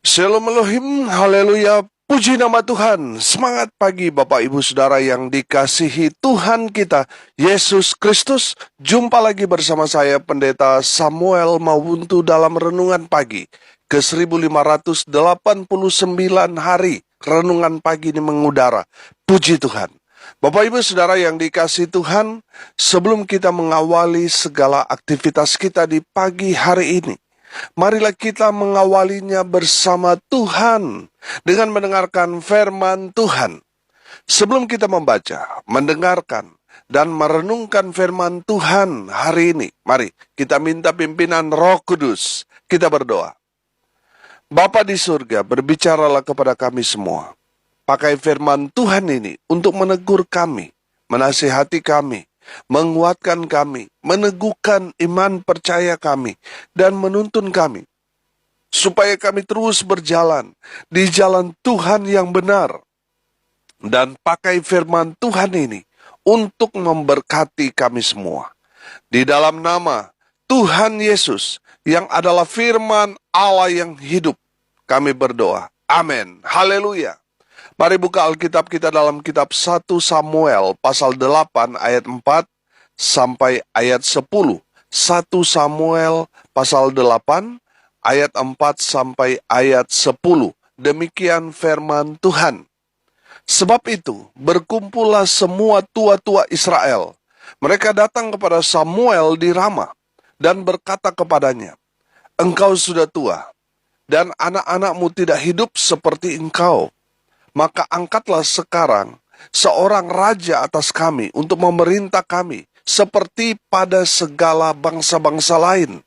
Shalom Elohim, haleluya, puji nama Tuhan. Semangat pagi Bapak Ibu Saudara yang dikasihi Tuhan kita, Yesus Kristus. Jumpa lagi bersama saya Pendeta Samuel Mawuntu dalam Renungan Pagi. Ke 1589 hari Renungan Pagi ini mengudara. Puji Tuhan. Bapak Ibu Saudara yang dikasihi Tuhan, sebelum kita mengawali segala aktivitas kita di pagi hari ini, marilah kita mengawalinya bersama Tuhan dengan mendengarkan firman Tuhan. Sebelum kita membaca, mendengarkan, dan merenungkan firman Tuhan hari ini, mari kita minta pimpinan Roh Kudus. Kita berdoa. Bapa di surga, berbicaralah kepada kami semua. Pakai firman Tuhan ini untuk menegur kami, menasihati kami, menguatkan kami, meneguhkan iman percaya kami, dan menuntun kami, supaya kami terus berjalan di jalan Tuhan yang benar. Dan pakai firman Tuhan ini untuk memberkati kami semua. Di dalam nama Tuhan Yesus, yang adalah firman Allah yang hidup, kami berdoa. Amin. Haleluya. Mari buka Alkitab kita dalam kitab 1 Samuel pasal 8 ayat 4 sampai ayat 10. 1 Samuel pasal 8 ayat 4 sampai ayat 10. Demikian firman Tuhan. Sebab itu berkumpullah semua tua-tua Israel. Mereka datang kepada Samuel di Rama dan berkata kepadanya, "Engkau sudah tua, dan anak-anakmu tidak hidup seperti engkau. Maka angkatlah sekarang seorang raja atas kami untuk memerintah kami, seperti pada segala bangsa-bangsa lain."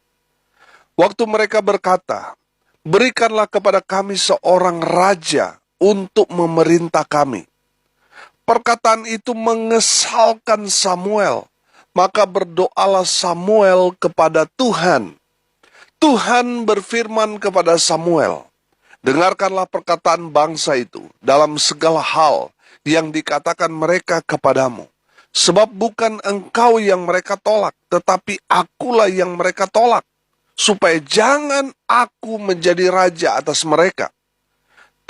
Waktu mereka berkata, "Berikanlah kepada kami seorang raja untuk memerintah kami." Perkataan itu mengesalkan Samuel. Maka berdoalah Samuel kepada Tuhan. Tuhan berfirman kepada Samuel, "Dengarkanlah perkataan bangsa itu dalam segala hal yang dikatakan mereka kepadamu. Sebab bukan engkau yang mereka tolak, tetapi akulah yang mereka tolak, supaya jangan aku menjadi raja atas mereka.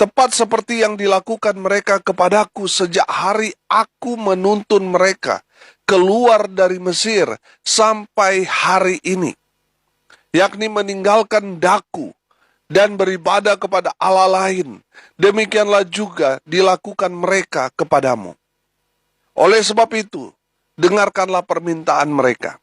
Tepat seperti yang dilakukan mereka kepadaku sejak hari aku menuntun mereka keluar dari Mesir sampai hari ini, yakni meninggalkan daku dan beribadah kepada Allah lain. Demikianlah juga dilakukan mereka kepadamu. Oleh sebab itu, dengarkanlah permintaan mereka.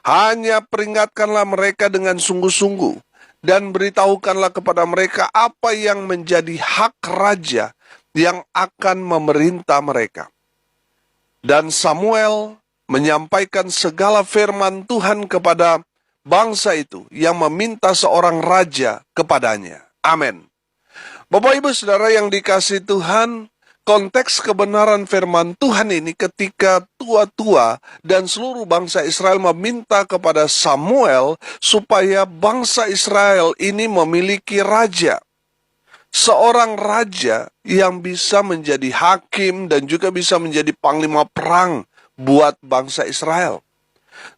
Hanya peringatkanlah mereka dengan sungguh-sungguh, dan beritahukanlah kepada mereka apa yang menjadi hak raja yang akan memerintah mereka." Dan Samuel menyampaikan segala firman Tuhan kepada bangsa itu yang meminta seorang raja kepadanya. Amin. Bapak Ibu Saudara yang dikasihi Tuhan, konteks kebenaran firman Tuhan ini ketika tua-tua dan seluruh bangsa Israel meminta kepada Samuel supaya bangsa Israel ini memiliki raja. Seorang raja yang bisa menjadi hakim dan juga bisa menjadi panglima perang buat bangsa Israel.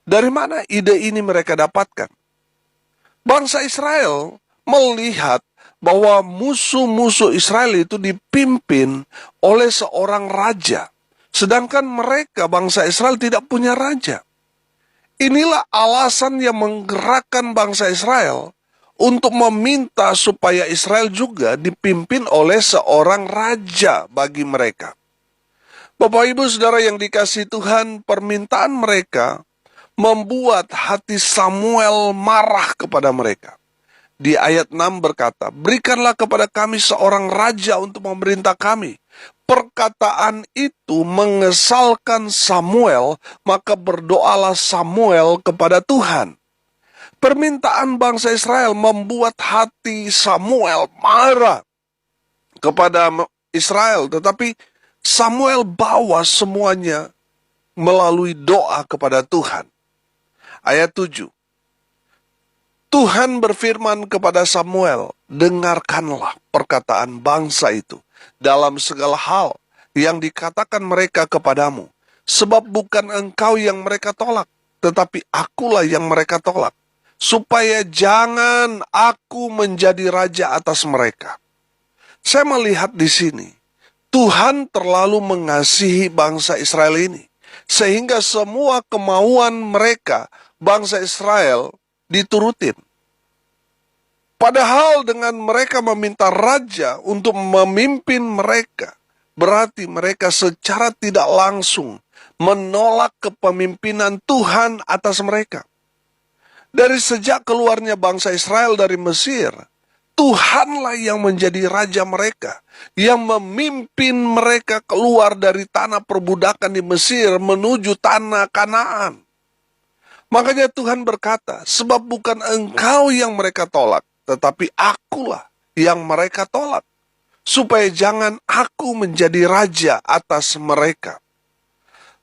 Dari mana ide ini mereka dapatkan? Bangsa Israel melihat bahwa musuh-musuh Israel itu dipimpin oleh seorang raja. Sedangkan mereka, bangsa Israel, tidak punya raja. Inilah alasan yang menggerakkan bangsa Israel untuk meminta supaya Israel juga dipimpin oleh seorang raja bagi mereka. Bapak Ibu Saudara yang dikasihi Tuhan, permintaan mereka membuat hati Samuel marah kepada mereka. Di ayat 6 berkata, "Berikanlah kepada kami seorang raja untuk memerintah kami." Perkataan itu mengesalkan Samuel, maka berdoalah Samuel kepada Tuhan. Permintaan bangsa Israel membuat hati Samuel marah kepada Israel, tetapi Samuel bawa semuanya melalui doa kepada Tuhan. Ayat 7. Tuhan berfirman kepada Samuel, "Dengarkanlah perkataan bangsa itu dalam segala hal yang dikatakan mereka kepadamu, sebab bukan engkau yang mereka tolak, tetapi akulah yang mereka tolak, supaya jangan aku menjadi raja atas mereka. Saya melihat di sini, Tuhan terlalu mengasihi bangsa Israel ini, sehingga semua kemauan mereka, bangsa Israel, diturutin. Padahal dengan mereka meminta raja untuk memimpin mereka, berarti mereka secara tidak langsung menolak kepemimpinan Tuhan atas mereka. Dari sejak keluarnya bangsa Israel dari Mesir, Tuhanlah yang menjadi raja mereka, yang memimpin mereka keluar dari tanah perbudakan di Mesir menuju tanah Kanaan. Makanya Tuhan berkata, sebab bukan engkau yang mereka tolak, tetapi akulah yang mereka tolak, supaya jangan aku menjadi raja atas mereka.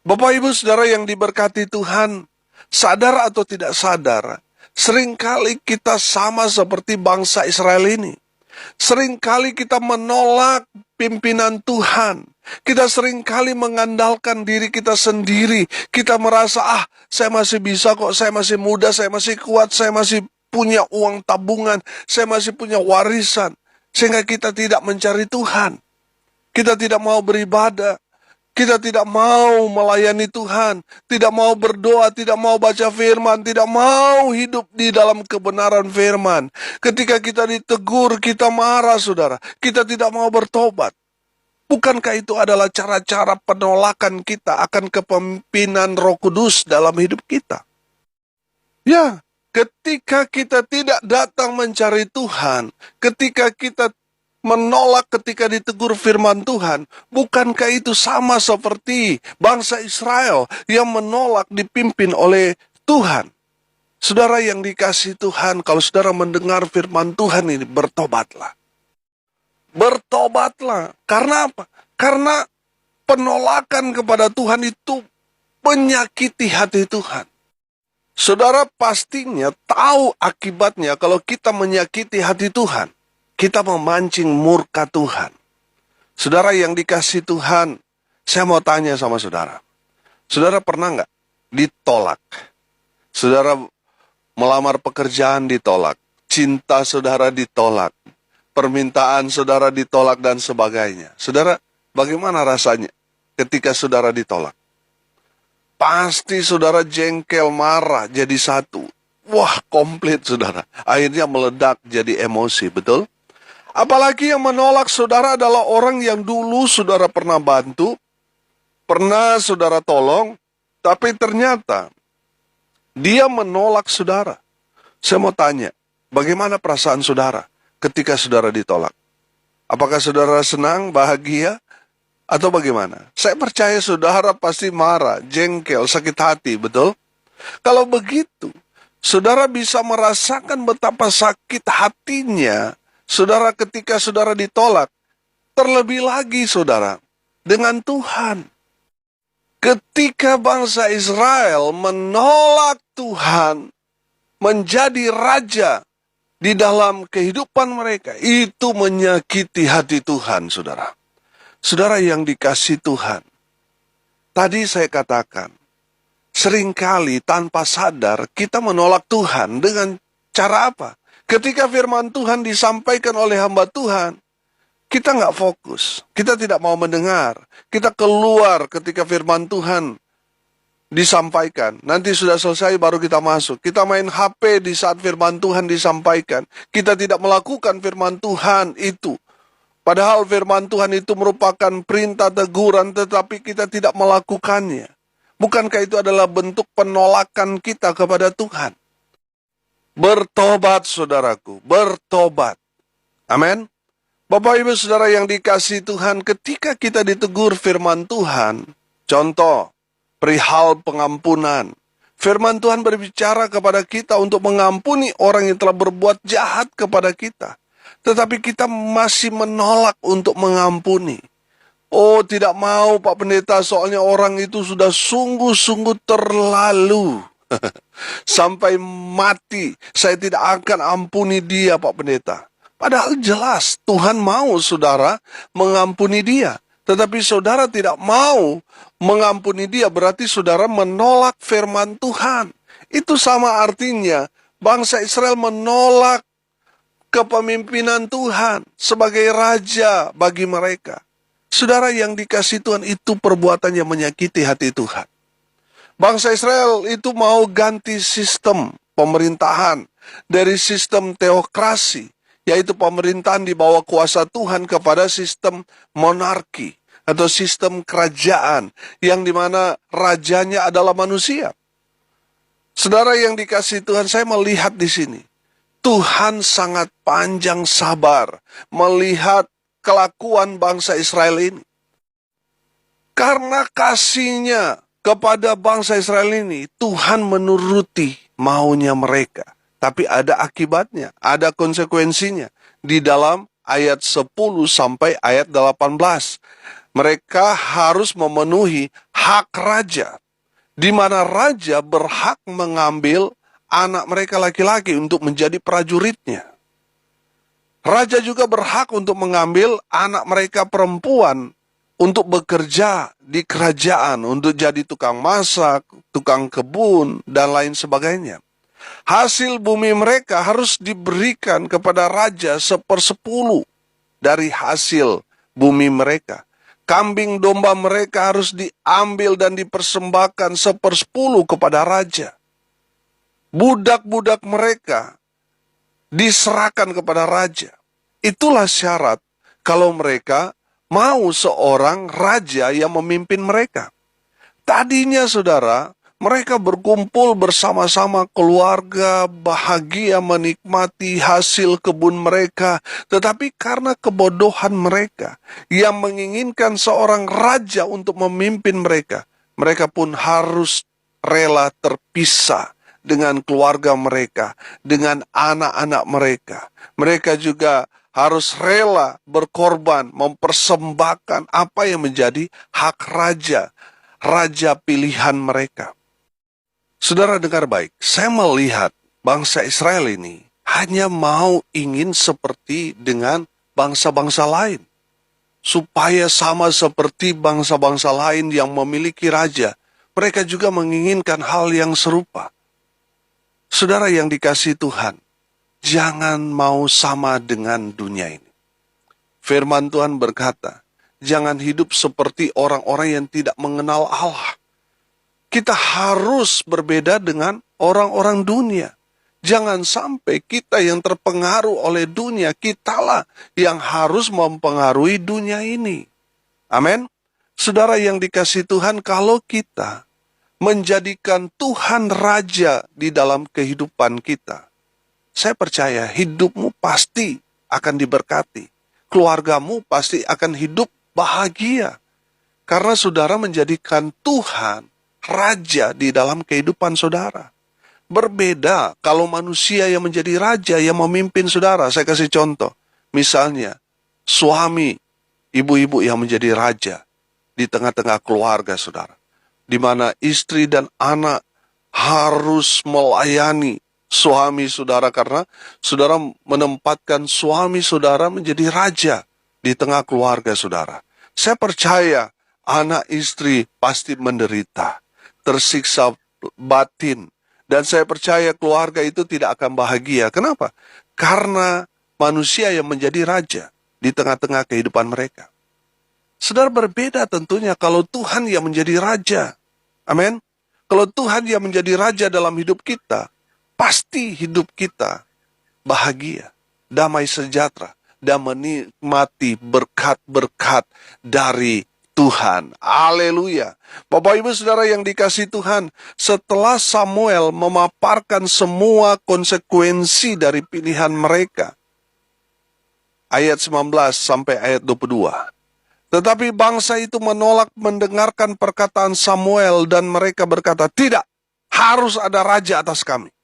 Bapak Ibu Saudara yang diberkati Tuhan, sadar atau tidak sadar, seringkali kita sama seperti bangsa Israel ini. Seringkali kita menolak pimpinan Tuhan. Kita seringkali mengandalkan diri kita sendiri. Kita merasa, saya masih bisa kok, saya masih muda, saya masih kuat, saya masih punya uang tabungan, saya masih punya warisan. Sehingga kita tidak mencari Tuhan. Kita tidak mau beribadah. Kita tidak mau melayani Tuhan, tidak mau berdoa, tidak mau baca firman, tidak mau hidup di dalam kebenaran firman. Ketika kita ditegur, kita marah, saudara. Kita tidak mau bertobat. Bukankah itu adalah cara-cara penolakan kita akan kepemimpinan Roh Kudus dalam hidup kita? Ya, ketika kita tidak datang mencari Tuhan, ketika kita menolak ketika ditegur firman Tuhan, bukankah itu sama seperti bangsa Israel yang menolak dipimpin oleh Tuhan? Saudara yang dikasihi Tuhan, kalau saudara mendengar firman Tuhan ini, bertobatlah. Bertobatlah. Karena apa? Karena penolakan kepada Tuhan itu menyakiti hati Tuhan. Saudara pastinya tahu akibatnya kalau kita menyakiti hati Tuhan. Kita memancing murka Tuhan. Saudara yang dikasihi Tuhan, saya mau tanya sama saudara. Saudara pernah nggak ditolak? Saudara melamar pekerjaan ditolak. Cinta saudara ditolak. Permintaan saudara ditolak dan sebagainya. Saudara, bagaimana rasanya ketika saudara ditolak? Pasti saudara jengkel, marah, jadi satu. Wah, komplit saudara. Akhirnya meledak jadi emosi, betul? Apalagi yang menolak saudara adalah orang yang dulu saudara pernah bantu, pernah saudara tolong, tapi ternyata dia menolak saudara. Saya mau tanya, bagaimana perasaan saudara ketika saudara ditolak? Apakah saudara senang, bahagia, atau bagaimana? Saya percaya saudara pasti marah, jengkel, sakit hati, betul? Kalau begitu, saudara bisa merasakan betapa sakit hatinya saudara ketika saudara ditolak. Terlebih lagi saudara, dengan Tuhan. Ketika bangsa Israel menolak Tuhan menjadi raja di dalam kehidupan mereka, itu menyakiti hati Tuhan, saudara. Saudara yang dikasihi Tuhan, tadi saya katakan, seringkali tanpa sadar kita menolak Tuhan dengan cara apa? Ketika firman Tuhan disampaikan oleh hamba Tuhan, kita nggak fokus, kita tidak mau mendengar, kita keluar ketika firman Tuhan disampaikan. Nanti sudah selesai baru kita masuk. Kita main HP di saat firman Tuhan disampaikan. Kita tidak melakukan firman Tuhan itu. Padahal firman Tuhan itu merupakan perintah teguran, tetapi kita tidak melakukannya. Bukankah itu adalah bentuk penolakan kita kepada Tuhan? Bertobat saudaraku, bertobat. Amin. Bapak Ibu Saudara yang dikasihi Tuhan, ketika kita ditegur firman Tuhan, contoh, perihal pengampunan. Firman Tuhan berbicara kepada kita untuk mengampuni orang yang telah berbuat jahat kepada kita. Tetapi kita masih menolak untuk mengampuni. Oh, tidak mau Pak Pendeta, soalnya orang itu sudah sungguh-sungguh terlalu. Sampai mati, saya tidak akan ampuni dia Pak Pendeta. Padahal jelas Tuhan mau saudara mengampuni dia. Tetapi saudara tidak mau mengampuni dia, berarti saudara menolak firman Tuhan. Itu sama artinya Bangsa Israel menolak kepemimpinan Tuhan sebagai raja bagi mereka. Saudara yang dikasihi Tuhan, itu perbuatan yang menyakiti hati Tuhan. Bangsa Israel itu mau ganti sistem pemerintahan dari sistem teokrasi, yaitu pemerintahan di bawah kuasa Tuhan, kepada sistem monarki atau sistem kerajaan yang dimana rajanya adalah manusia. Saudara yang dikasihi Tuhan, saya melihat di sini Tuhan sangat panjang sabar melihat kelakuan bangsa Israel ini. Karena kasihnya kepada bangsa Israel ini, Tuhan menuruti maunya mereka. Tapi ada akibatnya, ada konsekuensinya. Di dalam ayat 10 sampai ayat 18. Mereka harus memenuhi hak raja, di mana raja berhak mengambil anak mereka laki-laki untuk menjadi prajuritnya. Raja juga berhak untuk mengambil anak mereka perempuan untuk bekerja di kerajaan, untuk jadi tukang masak, tukang kebun, dan lain sebagainya. Hasil bumi mereka harus diberikan kepada raja 1/10 dari hasil bumi mereka. Kambing domba mereka harus diambil dan dipersembahkan 1/10 kepada raja. Budak-budak mereka diserahkan kepada raja. Itulah syarat kalau mereka mau seorang raja yang memimpin mereka. Tadinya saudara, mereka berkumpul bersama-sama keluarga, bahagia menikmati hasil kebun mereka. Tetapi karena kebodohan mereka yang menginginkan seorang raja untuk memimpin mereka, mereka pun harus rela terpisah dengan keluarga mereka, dengan anak-anak mereka. Mereka juga harus rela berkorban, mempersembahkan apa yang menjadi hak raja, raja pilihan mereka. Saudara dengar baik, saya melihat bangsa Israel ini hanya ingin seperti dengan bangsa-bangsa lain. Supaya sama seperti bangsa-bangsa lain yang memiliki raja, mereka juga menginginkan hal yang serupa. Saudara yang dikasihi Tuhan, jangan mau sama dengan dunia ini. Firman Tuhan berkata, jangan hidup seperti orang-orang yang tidak mengenal Allah. Kita harus berbeda dengan orang-orang dunia. Jangan sampai kita yang terpengaruh oleh dunia, kitalah yang harus mempengaruhi dunia ini. Amin. Saudara yang dikasihi Tuhan, kalau kita menjadikan Tuhan Raja di dalam kehidupan kita, saya percaya hidupmu pasti akan diberkati. Keluargamu pasti akan hidup bahagia. Karena saudara menjadikan Tuhan Raja di dalam kehidupan saudara. Berbeda kalau manusia yang menjadi raja, yang memimpin saudara. Saya kasih contoh. Misalnya, suami, ibu-ibu yang menjadi raja di tengah-tengah keluarga saudara. Di mana istri dan anak harus melayani suami saudara, karena saudara menempatkan suami saudara menjadi raja di tengah keluarga saudara. Saya percaya anak istri pasti menderita, tersiksa batin, dan saya percaya keluarga itu tidak akan bahagia. Kenapa? Karena manusia yang menjadi raja di tengah-tengah kehidupan mereka. Saudara, berbeda tentunya kalau Tuhan yang menjadi raja. Amin. Kalau Tuhan yang menjadi raja dalam hidup kita, pasti hidup kita bahagia, damai sejahtera, dan menikmati berkat-berkat dari Tuhan. Haleluya. Bapak Ibu Saudara yang dikasihi Tuhan, setelah Samuel memaparkan semua konsekuensi dari pilihan mereka, ayat 19 sampai ayat 22. Tetapi bangsa itu menolak mendengarkan perkataan Samuel dan mereka berkata, tidak, harus ada raja atas kami.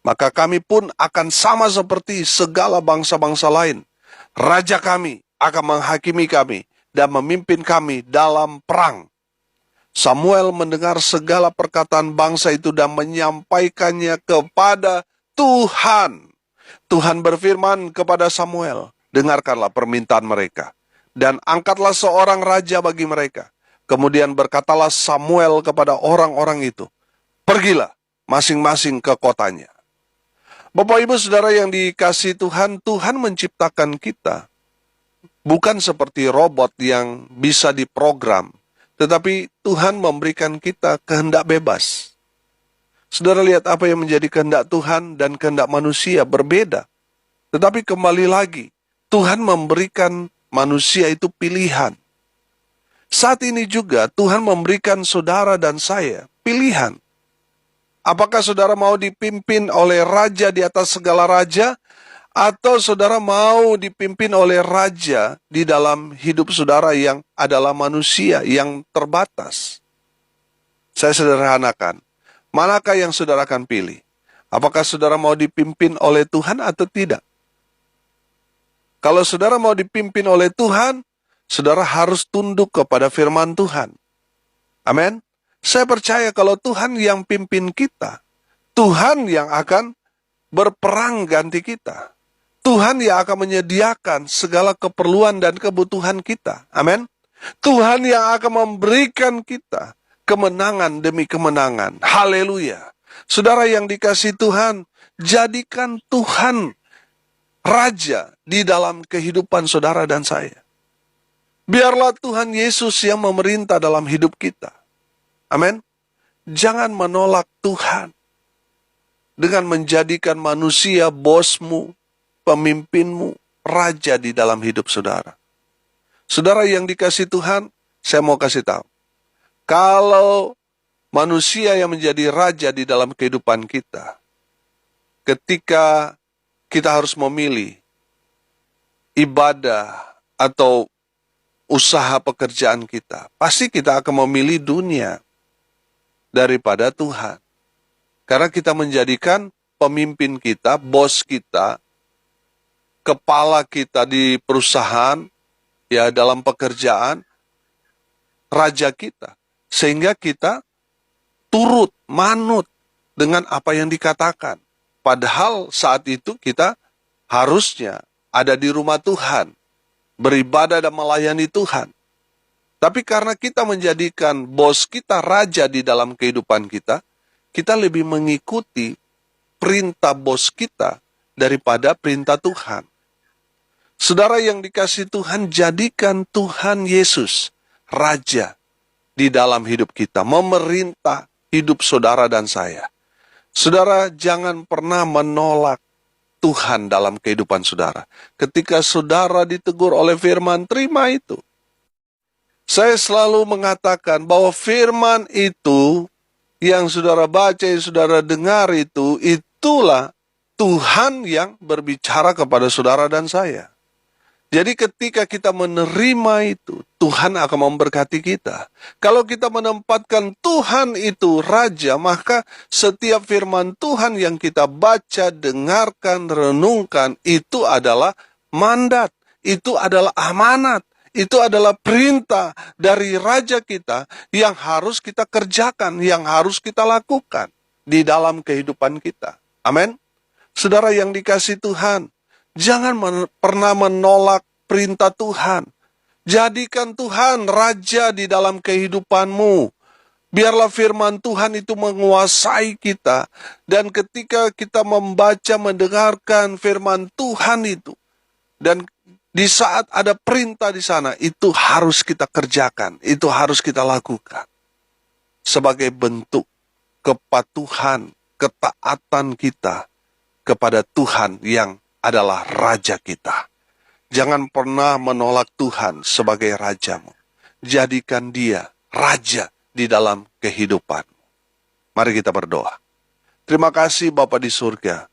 Maka kami pun akan sama seperti segala bangsa-bangsa lain. Raja kami akan menghakimi kami dan memimpin kami dalam perang. Samuel mendengar segala perkataan bangsa itu dan menyampaikannya kepada Tuhan. Tuhan berfirman kepada Samuel, dengarkanlah permintaan mereka, dan angkatlah seorang raja bagi mereka. Kemudian berkatalah Samuel kepada orang-orang itu, pergilah masing-masing ke kotanya. Bapak Ibu Saudara yang dikasihi Tuhan, Tuhan menciptakan kita bukan seperti robot yang bisa diprogram, tetapi Tuhan memberikan kita kehendak bebas. Saudara lihat apa yang menjadi kehendak Tuhan dan kehendak manusia berbeda. Tetapi kembali lagi, Tuhan memberikan manusia itu pilihan. Saat ini juga Tuhan memberikan saudara dan saya pilihan. Apakah saudara mau dipimpin oleh raja di atas segala raja, atau saudara mau dipimpin oleh raja di dalam hidup saudara yang adalah manusia yang terbatas? Saya sederhanakan, manakah yang saudara akan pilih? Apakah saudara mau dipimpin oleh Tuhan atau tidak? Kalau saudara mau dipimpin oleh Tuhan, saudara harus tunduk kepada firman Tuhan. Amin. Saya percaya kalau Tuhan yang pimpin kita, Tuhan yang akan berperang ganti kita. Tuhan yang akan menyediakan segala keperluan dan kebutuhan kita. Amin. Tuhan yang akan memberikan kita kemenangan demi kemenangan. Haleluya. Saudara yang dikasihi Tuhan, jadikan Tuhan Raja di dalam kehidupan saudara dan saya. Biarlah Tuhan Yesus yang memerintah dalam hidup kita. Amin. Jangan menolak Tuhan dengan menjadikan manusia bosmu, pemimpinmu, raja di dalam hidup saudara. Saudara yang dikasihi Tuhan, saya mau kasih tahu. Kalau manusia yang menjadi raja di dalam kehidupan kita, ketika kita harus memilih ibadah atau usaha pekerjaan kita, pasti kita akan memilih dunia daripada Tuhan. Karena kita menjadikan pemimpin kita, bos kita, kepala kita di perusahaan, ya dalam pekerjaan, raja kita. Sehingga kita turut, manut dengan apa yang dikatakan. Padahal saat itu kita harusnya ada di rumah Tuhan, beribadah dan melayani Tuhan. Tapi karena kita menjadikan bos kita raja di dalam kehidupan kita, kita lebih mengikuti perintah bos kita daripada perintah Tuhan. Saudara yang dikasihi Tuhan, jadikan Tuhan Yesus raja di dalam hidup kita, memerintah hidup saudara dan saya. Saudara jangan pernah menolak Tuhan dalam kehidupan saudara. Ketika saudara ditegur oleh firman, terima itu. Saya selalu mengatakan bahwa firman itu yang saudara baca, yang saudara dengar itu, itulah Tuhan yang berbicara kepada saudara dan saya. Jadi ketika kita menerima itu, Tuhan akan memberkati kita. Kalau kita menempatkan Tuhan itu raja, maka setiap firman Tuhan yang kita baca, dengarkan, renungkan, itu adalah mandat, itu adalah amanat. Itu adalah perintah dari raja kita yang harus kita kerjakan, yang harus kita lakukan di dalam kehidupan kita. Amin. Saudara yang dikasihi Tuhan, jangan pernah menolak perintah Tuhan. Jadikan Tuhan raja di dalam kehidupanmu. Biarlah firman Tuhan itu menguasai kita. Dan ketika kita membaca, mendengarkan firman Tuhan itu, dan di saat ada perintah di sana, itu harus kita kerjakan, itu harus kita lakukan. Sebagai bentuk kepatuhan, ketaatan kita kepada Tuhan yang adalah Raja kita. Jangan pernah menolak Tuhan sebagai Rajamu. Jadikan Dia Raja di dalam kehidupanmu. Mari kita berdoa. Terima kasih Bapa di surga,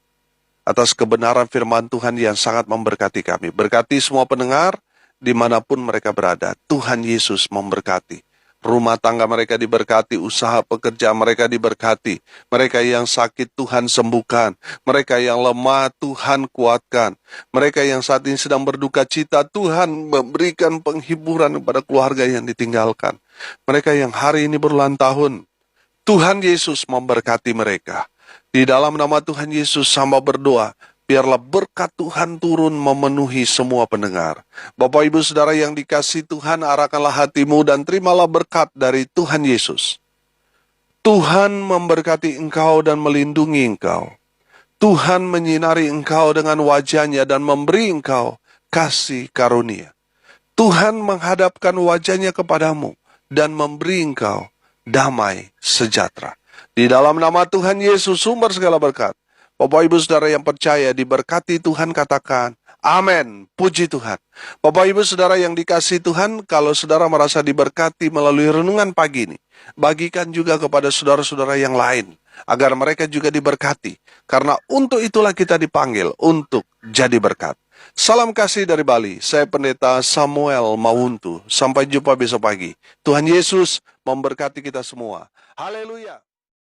atas kebenaran firman Tuhan yang sangat memberkati kami. Berkati semua pendengar dimanapun mereka berada. Tuhan Yesus memberkati. Rumah tangga mereka diberkati, usaha pekerjaan mereka diberkati. Mereka yang sakit Tuhan sembuhkan. Mereka yang lemah Tuhan kuatkan. Mereka yang saat ini sedang berduka cita, Tuhan memberikan penghiburan kepada keluarga yang ditinggalkan. Mereka yang hari ini berulang tahun, Tuhan Yesus memberkati mereka. Di dalam nama Tuhan Yesus hamba berdoa, biarlah berkat Tuhan turun memenuhi semua pendengar. Bapak Ibu Saudara yang dikasihi Tuhan, arahkanlah hatimu dan terimalah berkat dari Tuhan Yesus. Tuhan memberkati engkau dan melindungi engkau. Tuhan menyinari engkau dengan wajah-Nya dan memberi engkau kasih karunia. Tuhan menghadapkan wajah-Nya kepadamu dan memberi engkau damai sejahtera. Di dalam nama Tuhan Yesus, sumber segala berkat. Bapak Ibu Saudara yang percaya diberkati Tuhan, katakan amin. Puji Tuhan. Bapak Ibu Saudara yang dikasihi Tuhan, kalau saudara merasa diberkati melalui renungan pagi ini, bagikan juga kepada saudara-saudara yang lain, agar mereka juga diberkati. Karena untuk itulah kita dipanggil untuk jadi berkat. Salam kasih dari Bali, saya Pendeta Samuel Mawuntu. Sampai jumpa besok pagi. Tuhan Yesus memberkati kita semua. Haleluya.